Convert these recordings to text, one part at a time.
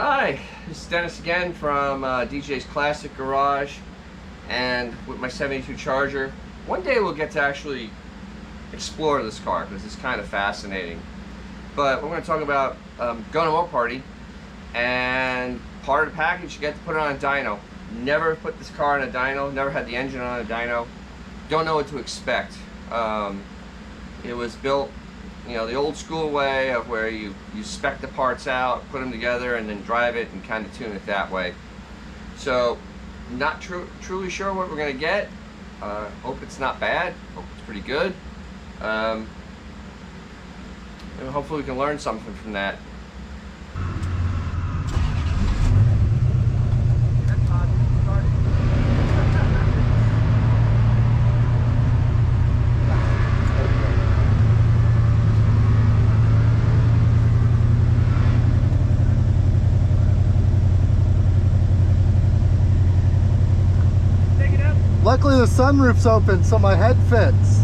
Hi, this is Dennis again from DJ's Classic Garage, and with my 72 Charger. One day we'll get to actually explore this car because it's kind of fascinating. But we're going to talk about going to Moparty, and part of the package you get to put it on a dyno. Never put this car on a dyno, never had the engine on a dyno. Don't know what to expect. It was built, you know, the old school way of where you spec the parts out, put them together, and then drive it and kind of tune it that way. So, not truly sure what we're going to get. Hope it's not bad. Hope it's pretty good. And hopefully we can learn something from that. Luckily the sunroof's open so my head fits.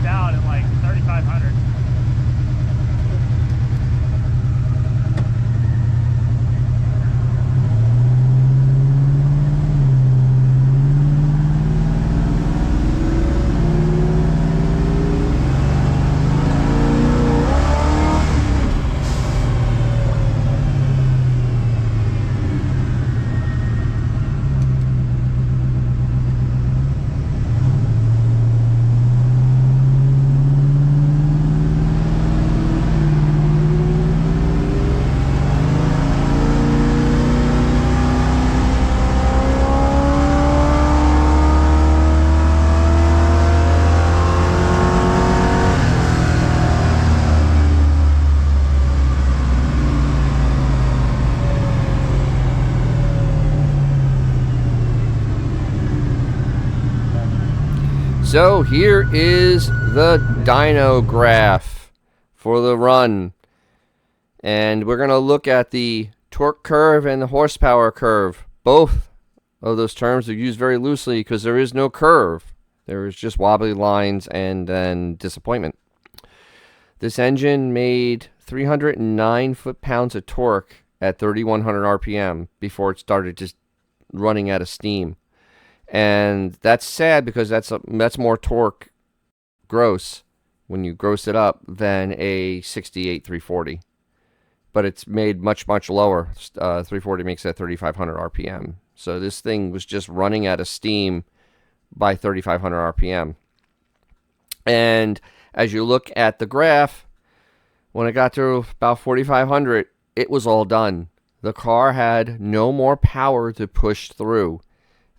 Out at like 3,500. So here is the dyno graph for the run, and we're going to look at the torque curve and the horsepower curve. Both of those terms are used very loosely because there is no curve. There is just wobbly lines and then disappointment. This engine made 309 foot-pounds of torque at 3,100 RPM before it started just running out of steam. And that's sad because that's more torque gross when you gross it up than a 68 340. But it's made much lower. 340 makes that 3,500 RPM. So this thing was just running out of steam by 3,500 RPM. And as you look at the graph, when it got to about 4,500, it was all done. The car had no more power to push through.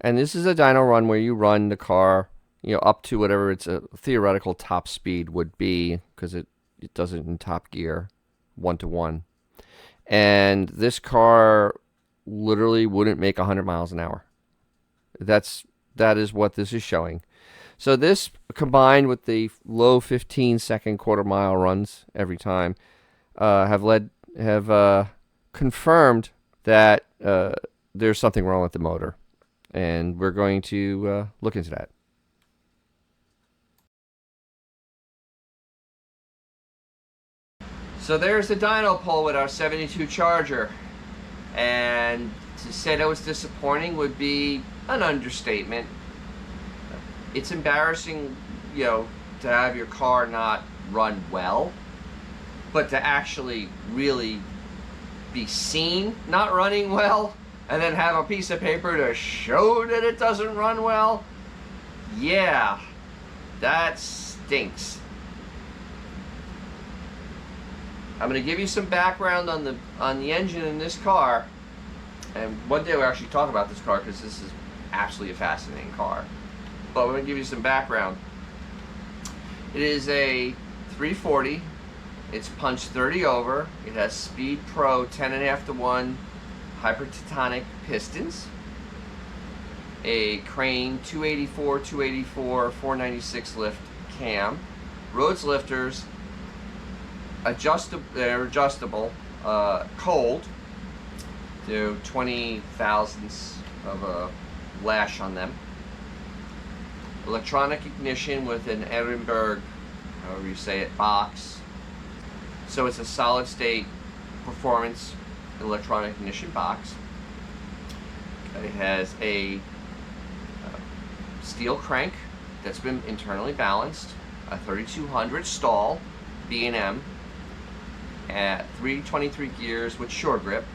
And this is a dyno run where you run the car, you know, up to whatever its theoretical top speed would be, because it does it in top gear, 1-to-1. And this car literally wouldn't make 100 miles an hour. That is what this is showing. So this, combined with the low 15-second quarter-mile runs every time, have confirmed that there's something wrong with the motor. And we're going to look into that. So there's the dyno pole with our 72 Charger. And to say that was disappointing would be an understatement. It's embarrassing, you know, to have your car not run well, but to actually really be seen not running well, and then have a piece of paper to show that it doesn't run well, yeah, that stinks. I'm going to give you some background on the engine in this car, and one day we'll actually talk about this car because this is absolutely a fascinating car. But we're going to give you some background. It is a 340. It's punched 30 over. It has Speed Pro 10.5 to 1 hypertonic pistons, a crane 284, 496 lift cam, rhoads lifters, they're adjustable, cold, do 20 thousandths of a lash on them. Electronic ignition with an ehrenberg, however you say it, box. So it's a solid state performance electronic ignition box. It has a steel crank that's been internally balanced, a 3200 stall B&M at 323 gears with shore grip,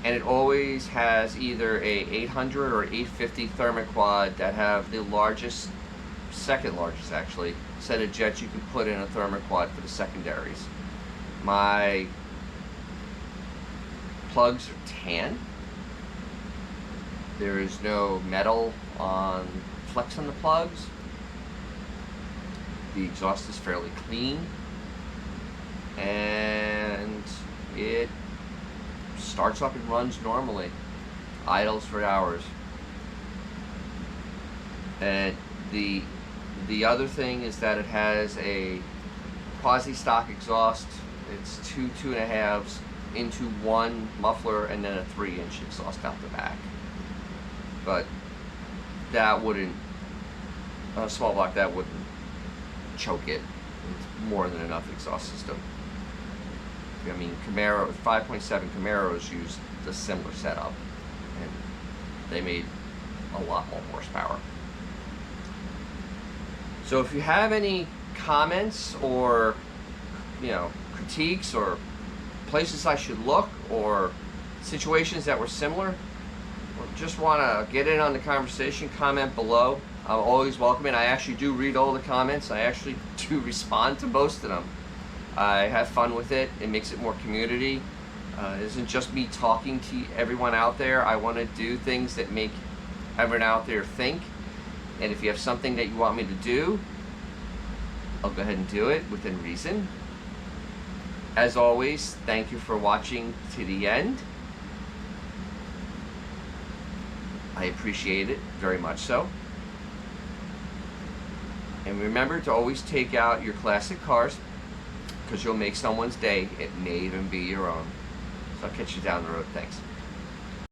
and it always has either a 800 or 850 thermoquad that have the largest, second largest actually, set of jets you can put in a thermoquad for the secondaries. My plugs are tan. There is no metal on flex on the plugs. The exhaust is fairly clean, and it starts up and runs normally, idles for hours. And the other thing is that it has a quasi-stock exhaust. It's two 2.5s into one muffler and then a 3-inch exhaust out the back. But that wouldn't, on a small block, that wouldn't choke it. It's more than enough exhaust system. I mean, Camaro 5.7 Camaros used a similar setup, and they made a lot more horsepower. So if you have any comments or, you know, critiques or places I should look or situations that were similar, or just want to get in on the conversation, comment below. I'm always welcome, and I actually do read all the comments. I actually do respond to most of them. I have fun with it. It makes it more community. It isn't just me talking to everyone out there. I want to do things that make everyone out there think. And if you have something that you want me to do, I'll go ahead and do it within reason. As always, thank you for watching to the end. I appreciate it very much so. And remember to always take out your classic cars, because you'll make someone's day. It may even be your own. So I'll catch you down the road. Thanks.